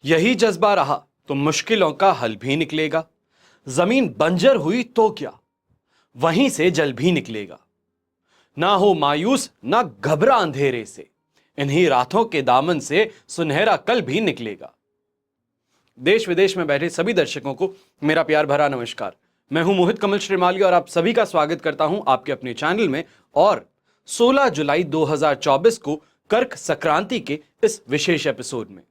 यही जज्बा रहा तो मुश्किलों का हल भी निकलेगा। जमीन बंजर हुई तो क्या, वहीं से जल भी निकलेगा। ना हो मायूस ना घबरा अंधेरे से, इन्हीं रातों के दामन से सुनहरा कल भी निकलेगा। देश विदेश में बैठे सभी दर्शकों को मेरा प्यार भरा नमस्कार। मैं हूं मोहित कमल श्रीमाली और आप सभी का स्वागत करता हूं आपके अपने चैनल में। और 16 जुलाई 2024 को कर्क संक्रांति के इस विशेष एपिसोड में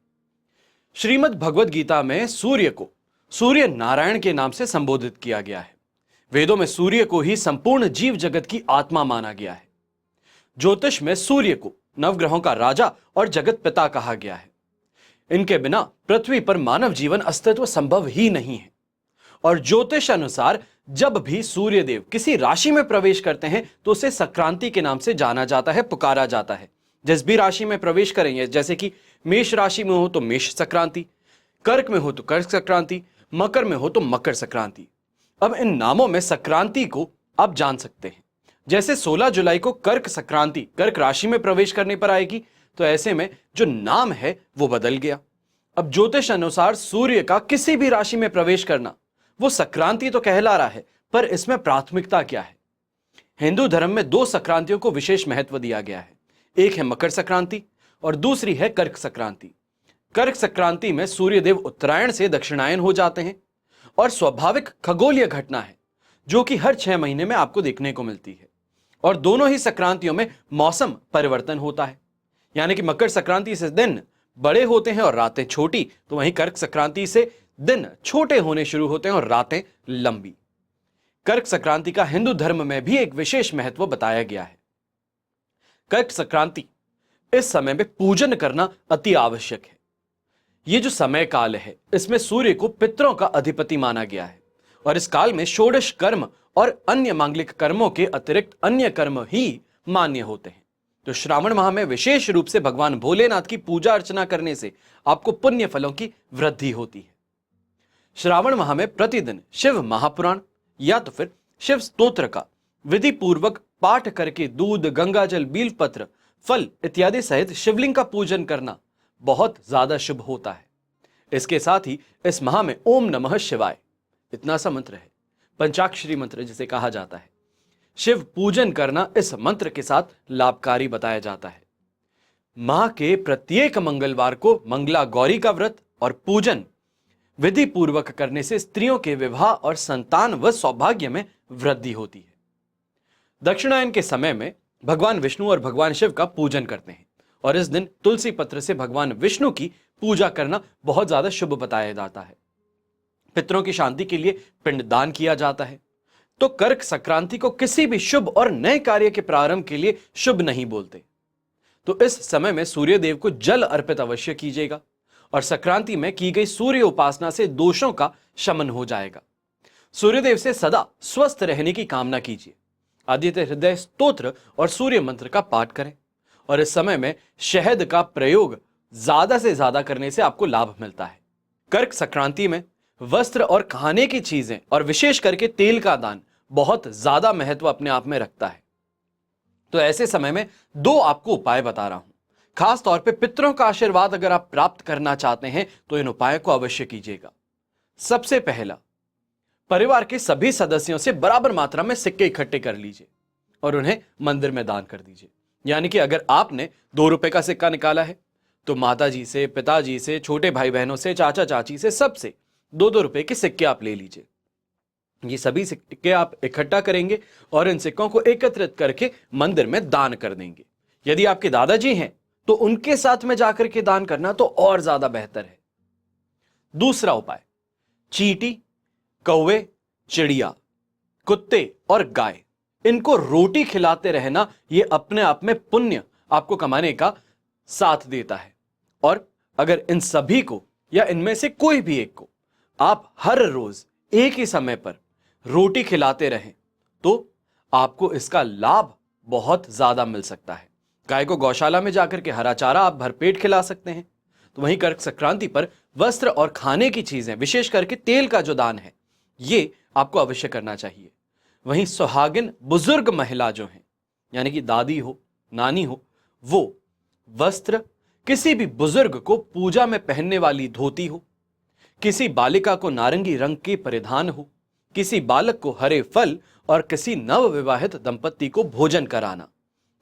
श्रीमद् भगवद गीता में सूर्य को सूर्य नारायण के नाम से संबोधित किया गया है। वेदों में सूर्य को ही संपूर्ण जीव जगत की आत्मा माना गया है। ज्योतिष में सूर्य को नवग्रहों का राजा और जगत पिता कहा गया है। इनके बिना पृथ्वी पर मानव जीवन अस्तित्व संभव ही नहीं है। और ज्योतिष अनुसार जब भी सूर्य देव किसी राशि में प्रवेश करते हैं तो उसे संक्रांति के नाम से जाना जाता है, पुकारा जाता है। जिस भी राशि में प्रवेश करेंगे, जैसे कि मेष राशि में हो तो मेष संक्रांति, कर्क में हो तो कर्क संक्रांति, मकर में हो तो मकर संक्रांति। अब इन नामों में संक्रांति को आप जान सकते हैं। जैसे 16 जुलाई को कर्क संक्रांति कर्क राशि में प्रवेश करने पर आएगी, तो ऐसे में जो नाम है वो बदल गया। अब ज्योतिष अनुसार सूर्य का किसी भी राशि में प्रवेश करना वो संक्रांति तो कहला रहा है, पर इसमें प्राथमिकता क्या है? हिंदू धर्म में दो संक्रांतियों को विशेष महत्व दिया गया है। एक है मकर संक्रांति और दूसरी है कर्क संक्रांति। कर्क संक्रांति में सूर्य देव उत्तरायण से दक्षिणायन हो जाते हैं और स्वाभाविक खगोलीय घटना है जो कि हर 6 महीने में आपको देखने को मिलती है। और दोनों ही संक्रांतियों में मौसम परिवर्तन होता है, यानी कि मकर संक्रांति से दिन बड़े होते हैं और रातें छोटी, तो वहीं कर्क संक्रांति से दिन छोटे होने शुरू होते हैं और रातें लंबी। कर्क संक्रांति का हिंदू धर्म में भी एक विशेष महत्व बताया गया है। कर्क संक्रांति इस समय में पूजन करना अति आवश्यक है। यह जो समय काल है इसमें सूर्य को पितरों का अधिपति माना गया है और इस काल में षोडश कर्म और अन्य मांगलिक कर्मों के अतिरिक्त अन्य कर्म ही मान्य होते हैं। तो श्रावण माह में विशेष रूप से भगवान भोलेनाथ की पूजा अर्चना करने से आपको पुण्य फलों की वृद्धि होती है। श्रावण माह में प्रतिदिन शिव महापुराण या तो फिर शिव स्तोत्र का विधि पूर्वक पाठ करके दूध, गंगाजल, बीलपत्र, फल इत्यादि सहित शिवलिंग का पूजन करना बहुत ज्यादा शुभ होता है। इसके साथ ही इस माह में ओम नमः शिवाय इतना सा मंत्र है, पंचाक्षरी मंत्र जिसे कहा जाता है। शिव पूजन करना इस मंत्र के साथ लाभकारी बताया जाता है। माह के प्रत्येक मंगलवार को मंगला गौरी का व्रत और पूजन विधि पूर्वक करने से स्त्रियों के विवाह और संतान व सौभाग्य में वृद्धि होती है। दक्षिणायन के समय में भगवान विष्णु और भगवान शिव का पूजन करते हैं और इस दिन तुलसी पत्र से भगवान विष्णु की पूजा करना बहुत ज्यादा शुभ बताया जाता है। पितरों की शांति के लिए पिंडदान किया जाता है। तो कर्क संक्रांति को किसी भी शुभ और नए कार्य के प्रारंभ के लिए शुभ नहीं बोलते। तो इस समय में सूर्य देव को जल अर्पित अवश्य कीजिएगा और संक्रांति में की गई सूर्य उपासना से दोषों का शमन हो जाएगा। सूर्यदेव से सदा स्वस्थ रहने की कामना कीजिए। आदित्य हृदय स्तोत्र और सूर्य मंत्र का पाठ करें और इस समय में शहद का प्रयोग ज्यादा से ज्यादा करने से आपको लाभ मिलता है। कर्क संक्रांति में वस्त्र और खाने की चीजें और विशेष करके तेल का दान बहुत ज्यादा महत्व अपने आप में रखता है। तो ऐसे समय में 2 आपको उपाय बता रहा हूं। खास तौर पे पितरों का आशीर्वाद अगर आप प्राप्त करना चाहते हैं तो इन उपायों को अवश्य कीजिएगा। सबसे पहला, परिवार के सभी सदस्यों से बराबर मात्रा में सिक्के इकट्ठे कर लीजिए और उन्हें मंदिर में दान कर दीजिए। यानी कि अगर आपने 2 रुपए का सिक्का निकाला है तो माता जी से, पिताजी से, छोटे भाई बहनों से, चाचा चाची से, सबसे 2-2 रुपए के सिक्के आप ले लीजिए। ये सभी सिक्के आप इकट्ठा करेंगे और इन सिक्कों को एकत्रित करके मंदिर में दान कर देंगे। यदि आपके दादाजी हैं तो उनके साथ में जाकर के दान करना तो और ज्यादा बेहतर है। दूसरा उपाय, चींटी, कौवे, चिड़िया, कुत्ते और गाय, इनको रोटी खिलाते रहना ये अपने आप में पुण्य आपको कमाने का साथ देता है। और अगर इन सभी को या इनमें से कोई भी एक को आप हर रोज एक ही समय पर रोटी खिलाते रहें तो आपको इसका लाभ बहुत ज्यादा मिल सकता है। गाय को गौशाला में जाकर के हरा चारा आप भरपेट खिला सकते हैं। तो वहीं कर्क संक्रांति पर वस्त्र और खाने की चीजें, विशेष करके तेल का जो दान है, ये आपको अवश्य करना चाहिए। वहीं सुहागिन बुजुर्ग महिला जो हैं, यानी कि दादी हो, नानी हो, वो वस्त्र, किसी भी बुजुर्ग को पूजा में पहनने वाली धोती हो, किसी बालिका को नारंगी रंग के परिधान हो, किसी बालक को हरे फल और किसी नव विवाहित दंपति को भोजन कराना,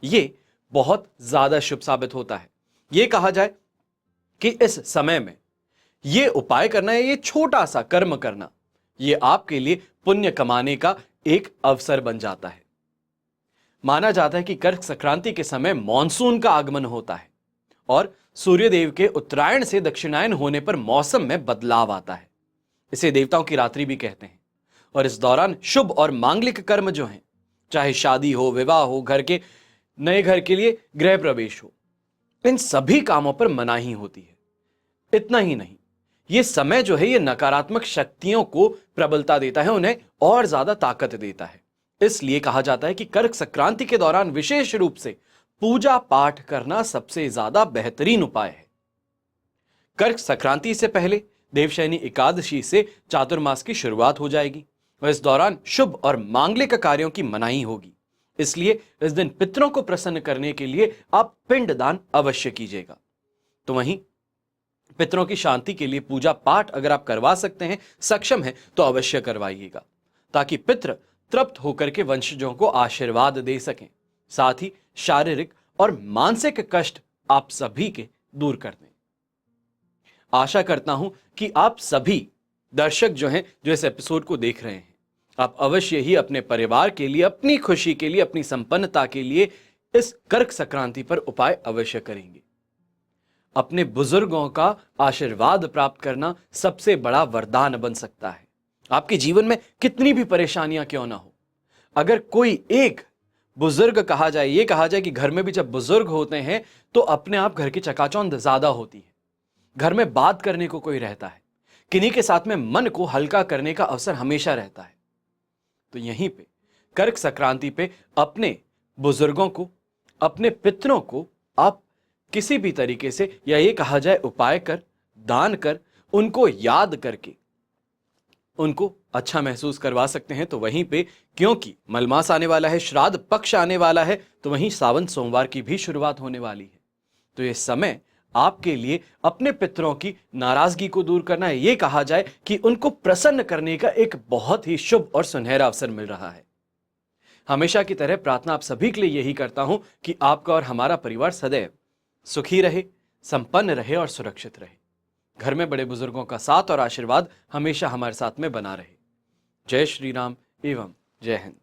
ये बहुत ज्यादा शुभ साबित होता है। ये कहा जाए कि इस समय में ये उपाय करना है, ये छोटा सा कर्म करना, ये आपके लिए पुण्य कमाने का एक अवसर बन जाता है। माना जाता है कि कर्क संक्रांति के समय मॉनसून का आगमन होता है और सूर्यदेव के उत्तरायण से दक्षिणायन होने पर मौसम में बदलाव आता है। इसे देवताओं की रात्रि भी कहते हैं और इस दौरान शुभ और मांगलिक कर्म जो हैं, चाहे शादी हो, विवाह हो, नए घर के लिए गृह प्रवेश हो, इन सभी कामों पर मनाही होती है। इतना ही नहीं, ये समय जो है ये नकारात्मक शक्तियों को प्रबलता देता है, उन्हें और ज्यादा ताकत देता है। इसलिए कहा जाता है कि कर्क संक्रांति के दौरान विशेष रूप से पूजा पाठ करना सबसे ज्यादा बेहतरीन उपाय है। कर्क संक्रांति से पहले देवशयनी एकादशी से चातुर्मास की शुरुआत हो जाएगी और इस दौरान शुभ और मांगलिक कार्यों की मनाही होगी। इसलिए इस दिन पितरों को प्रसन्न करने के लिए आप पिंडदान अवश्य कीजिएगा। तो वहीं पितरों की शांति के लिए पूजा पाठ अगर आप करवा सकते हैं, सक्षम हैं, तो अवश्य करवाइएगा, ताकि पितृ तृप्त होकर के वंशजों को आशीर्वाद दे सकें, साथ ही शारीरिक और मानसिक कष्ट आप सभी के दूर कर दें। आशा करता हूं कि आप सभी दर्शक जो हैं, जो इस एपिसोड को देख रहे हैं, आप अवश्य ही अपने परिवार के लिए, अपनी खुशी के लिए, अपनी संपन्नता के लिए इस कर्क संक्रांति पर उपाय अवश्य करेंगे। अपने बुजुर्गों का आशीर्वाद प्राप्त करना सबसे बड़ा वरदान बन सकता है। आपके जीवन में कितनी भी परेशानियां क्यों ना हो, अगर कोई एक बुजुर्ग कहा जाए, ये कहा जाए कि घर में भी जब बुजुर्ग होते हैं तो अपने आप घर की चकाचौंध ज्यादा होती है, घर में बात करने को कोई रहता है, किन्हीं के साथ में मन को हल्का करने का अवसर हमेशा रहता है। तो यहीं पे कर्क संक्रांति पे अपने बुजुर्गों को, अपने पितरों को आप किसी भी तरीके से, या ये कहा जाए उपाय कर, दान कर, उनको याद करके उनको अच्छा महसूस करवा सकते हैं। तो वहीं पे क्योंकि मलमास आने वाला है, श्राद्ध पक्ष आने वाला है, तो वहीं सावन सोमवार की भी शुरुआत होने वाली है। तो ये समय आपके लिए अपने पितरों की नाराजगी को दूर करना है, ये कहा जाए कि उनको प्रसन्न करने का एक बहुत ही शुभ और सुनहरा अवसर मिल रहा है। हमेशा की तरह प्रार्थना आप सभी के लिए यही करता हूं कि आपका और हमारा परिवार सदैव सुखी रहे, संपन्न रहे और सुरक्षित रहे। घर में बड़े बुजुर्गों का साथ और आशीर्वाद हमेशा हमारे साथ में बना रहे। जय श्री राम एवं जय हिंद।